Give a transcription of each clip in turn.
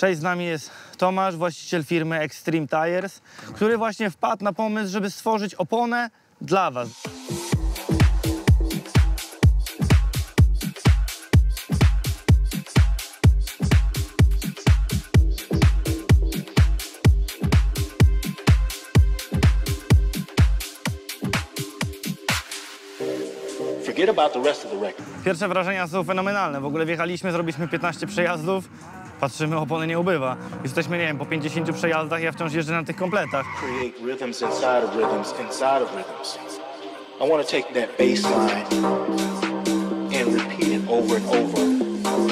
Cześć, z nami jest Tomasz, właściciel firmy Extreme Tires, który właśnie wpadł na pomysł, żeby stworzyć oponę dla was. Pierwsze wrażenia są fenomenalne. W ogóle wjechaliśmy, zrobiliśmy 15 przejazdów, patrzymy, opony nie ubywa. Jesteśmy, nie wiem, po 50 przejazdach, ja wciąż jeżdżę na tych kompletach. I want to take that bass line and repeat it over and over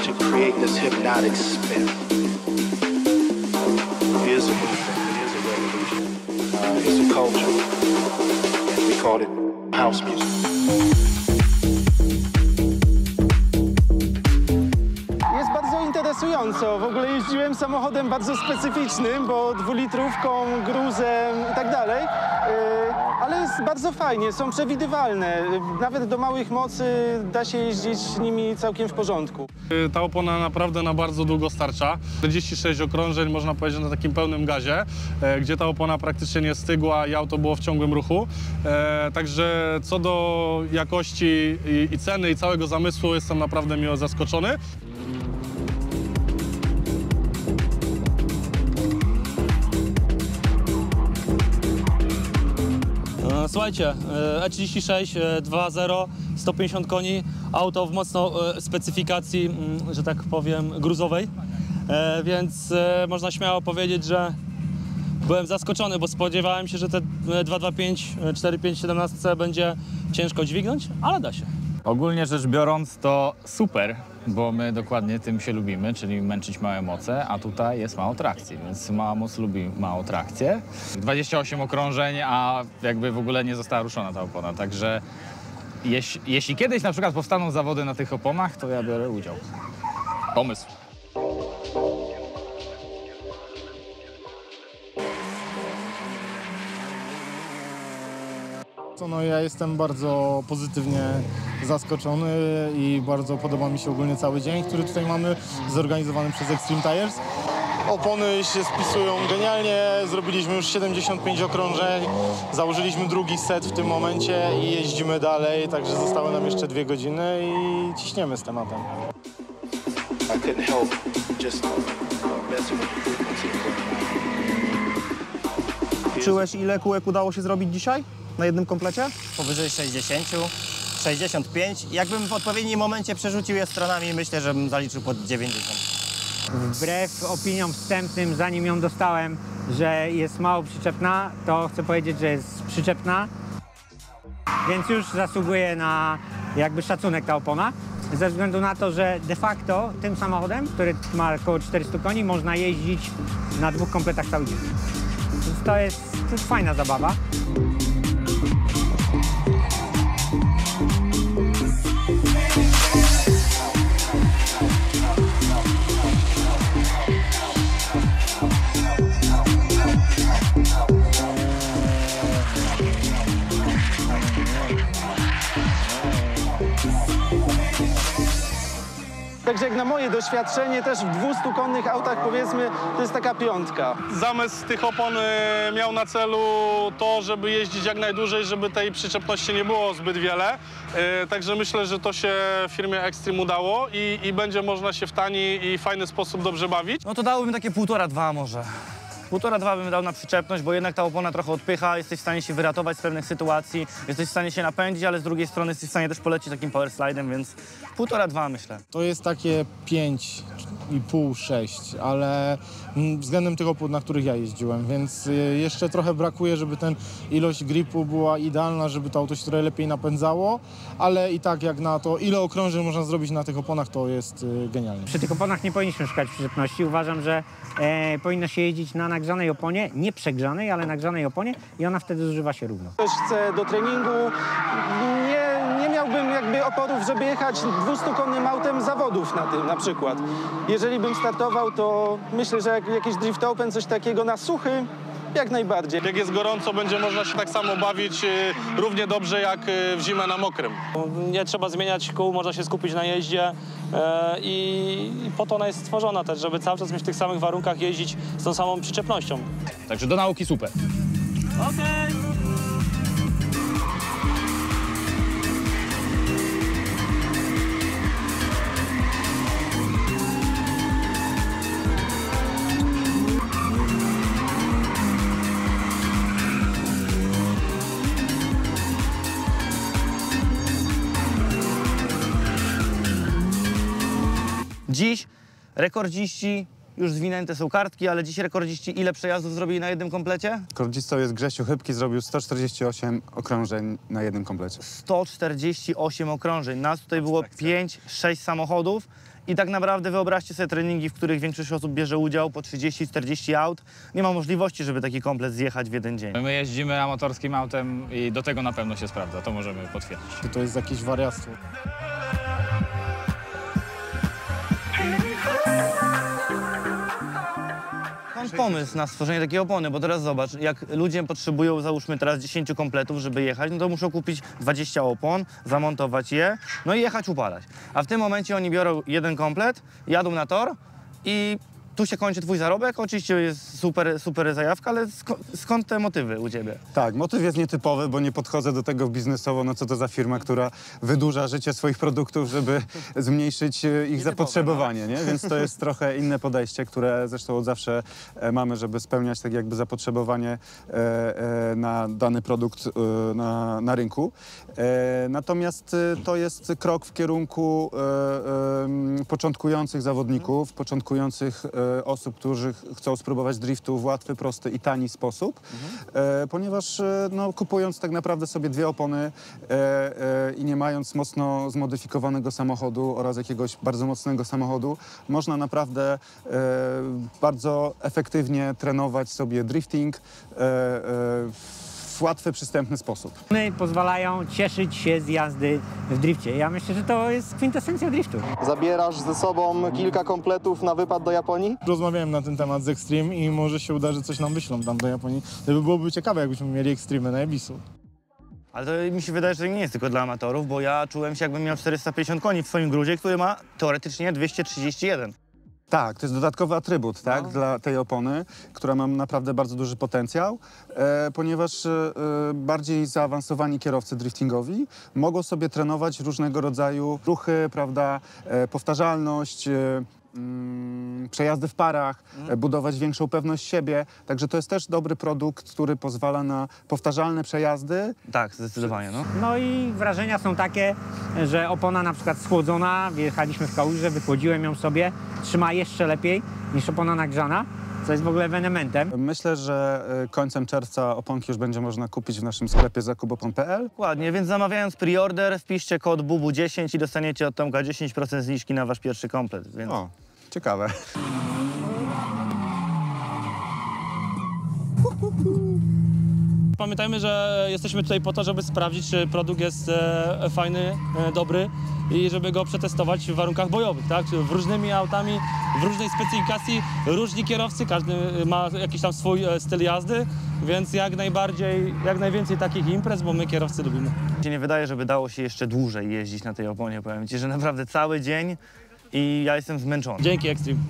to create this hypnotic spin. It is a movement, it is a revolution, it's a culture, and we call it house music. Jest bardzo interesująco. W ogóle jeździłem samochodem bardzo specyficznym, bo dwulitrówką, gruzem i tak dalej. Ale jest bardzo fajnie, są przewidywalne. Nawet do małych mocy da się jeździć nimi całkiem w porządku. Ta opona naprawdę na bardzo długo starcza. 46 okrążeń, można powiedzieć, na takim pełnym gazie, gdzie ta opona praktycznie nie stygła i auto było w ciągłym ruchu. Także co do jakości i ceny i całego zamysłu jestem naprawdę miło zaskoczony. Słuchajcie, E36 2.0, 150 koni, auto w mocno specyfikacji, że tak powiem, gruzowej, więc można śmiało powiedzieć, że byłem zaskoczony, bo spodziewałem się, że te 225, 45, 17 będzie ciężko dźwignąć, ale da się. Ogólnie rzecz biorąc to super, bo my dokładnie tym się lubimy, czyli męczyć małe moce, a tutaj jest mało trakcji, więc mała moc lubi małą trakcję. 28 okrążeń, a jakby w ogóle nie została ruszona ta opona, także jeśli kiedyś na przykład powstaną zawody na tych oponach, to ja biorę udział. Pomysł. No, ja jestem bardzo pozytywnie zaskoczony i bardzo podoba mi się ogólnie cały dzień, który tutaj mamy, zorganizowany przez Extreme Tires. Opony się spisują genialnie, zrobiliśmy już 75 okrążeń, założyliśmy drugi set w tym momencie i jeździmy dalej, także zostały nam jeszcze 2 godziny i ciśniemy z tematem. Czułeś, ile kółek udało się zrobić dzisiaj na jednym komplecie? Powyżej 60, 65. Jakbym w odpowiednim momencie przerzucił je stronami, myślę, że bym zaliczył pod 90. Wbrew opiniom wstępnym, zanim ją dostałem, że jest mało przyczepna, to chcę powiedzieć, że jest przyczepna, więc już zasługuje na jakby szacunek ta opona, ze względu na to, że de facto tym samochodem, który ma około 400 koni, można jeździć na 2 kompletach cały dzień. Więc to jest fajna zabawa. Także jak na moje doświadczenie, też w 200-konnych autach, powiedzmy, to jest taka 5. Zamysł tych opon miał na celu to, żeby jeździć jak najdłużej, żeby tej przyczepności nie było zbyt wiele. Także myślę, że to się firmie Extreme udało i będzie można się w tani i fajny sposób dobrze bawić. No to dałbym takie 1,5–2 może. 1,5–2 bym dał na przyczepność, bo jednak ta opona trochę odpycha, jesteś w stanie się wyratować z pewnych sytuacji, jesteś w stanie się napędzić, ale z drugiej strony jesteś w stanie też polecieć takim power slidem, więc 1,5–2 myślę. To jest takie 5,5, 6, ale względem tych opon, na których ja jeździłem, więc jeszcze trochę brakuje, żeby ten ilość gripu była idealna, żeby to auto się trochę lepiej napędzało, ale i tak jak na to, ile okrążeń można zrobić na tych oponach, to jest genialnie. Przy tych oponach nie powinniśmy szukać przyczepności. Uważam, że powinno się jeździć na nagrzanej oponie, nie przegrzanej, ale nagrzanej oponie i ona wtedy zużywa się równo. Ktoś chce do treningu, nie miałbym jakby oporów, żeby jechać 200-konnym autem zawodów na tym na przykład. Jeżeli bym startował, to myślę, że jakiś Drift Open, coś takiego na suchy, Jak najbardziej. Jak jest gorąco, będzie można się tak samo bawić równie dobrze jak w zimę na mokrym. Nie trzeba zmieniać kół, można się skupić na jeździe i po to ona jest stworzona też, żeby cały czas mieć w tych samych warunkach jeździć z tą samą przyczepnością. Także do nauki super. Okej. Dziś rekordziści, już zwinięte są kartki, ale dziś rekordziści ile przejazdów zrobili na jednym komplecie? Rekordzistą jest Grzesiu Chybki, zrobił 148 okrążeń na jednym komplecie. 148 okrążeń. Nas tutaj było 5-6 samochodów i tak naprawdę wyobraźcie sobie treningi, w których większość osób bierze udział, po 30-40 aut. Nie ma możliwości, żeby taki komplet zjechać w jeden dzień. My jeździmy amatorskim autem i do tego na pewno się sprawdza, to możemy potwierdzić. To jest jakieś wariactwo. Skąd pomysł na stworzenie takiej opony? Bo teraz zobacz, jak ludzie potrzebują, załóżmy teraz 10 kompletów, żeby jechać, no to muszą kupić 20 opon, zamontować je, no i jechać upalać. A w tym momencie oni biorą jeden komplet, jadą na tor i tu się kończy twój zarobek. Oczywiście jest super zajawka, ale skąd te motywy u ciebie? Tak, motyw jest nietypowy, bo nie podchodzę do tego biznesowo, no co to za firma, która wydłuża życie swoich produktów, żeby zmniejszyć ich zapotrzebowanie, nie? Więc to jest trochę inne podejście, które zresztą od zawsze mamy, żeby spełniać tak jakby zapotrzebowanie na dany produkt na rynku. Natomiast to jest krok w kierunku początkujących zawodników, początkujących osób, którzy chcą spróbować driftu w łatwy, prosty i tani sposób, ponieważ no, kupując tak naprawdę sobie dwie opony i nie mając mocno zmodyfikowanego samochodu oraz jakiegoś bardzo mocnego samochodu, można naprawdę bardzo efektywnie trenować sobie drifting w łatwy, przystępny sposób. Pozwalają cieszyć się z jazdy w drifcie. Ja myślę, że to jest kwintesencja driftu. Zabierasz ze sobą kilka kompletów na wypad do Japonii? Rozmawiałem na ten temat z Extreme i może się uda, że coś nam wyślą tam do Japonii. To byłoby ciekawe, jakbyśmy mieli Extreme na Ebisu. Ale to mi się wydaje, że to nie jest tylko dla amatorów, bo ja czułem się, jakbym miał 450 koni w swoim gruzie, który ma teoretycznie 231. Tak, to jest dodatkowy atrybut, tak, dla tej opony, która ma naprawdę bardzo duży potencjał, ponieważ bardziej zaawansowani kierowcy driftingowi mogą sobie trenować różnego rodzaju ruchy, prawda, powtarzalność, przejazdy w parach, budować większą pewność siebie. Także to jest też dobry produkt, który pozwala na powtarzalne przejazdy. Tak, zdecydowanie. No i wrażenia są takie, że opona na przykład schłodzona, wjechaliśmy w kałużę, wychłodziłem ją sobie, trzyma jeszcze lepiej niż opona nagrzana, co jest w ogóle ewenementem. Myślę, że końcem czerwca oponki już będzie można kupić w naszym sklepie zakupopon.pl. Dokładnie, więc zamawiając preorder, wpiszcie kod BUBU10 i dostaniecie od Tomka 10% zniżki na wasz pierwszy komplet. Więc... O, ciekawe. Pamiętajmy, że jesteśmy tutaj po to, żeby sprawdzić, czy produkt jest fajny, dobry i żeby go przetestować w warunkach bojowych, tak? W różnymi autami, w różnej specyfikacji, różni kierowcy, każdy ma jakiś tam swój styl jazdy, więc jak najwięcej takich imprez, bo my kierowcy lubimy. Mi się nie wydaje, żeby dało się jeszcze dłużej jeździć na tej oponie, powiem ci, że naprawdę cały dzień i ja jestem zmęczony. Dzięki, Extreme.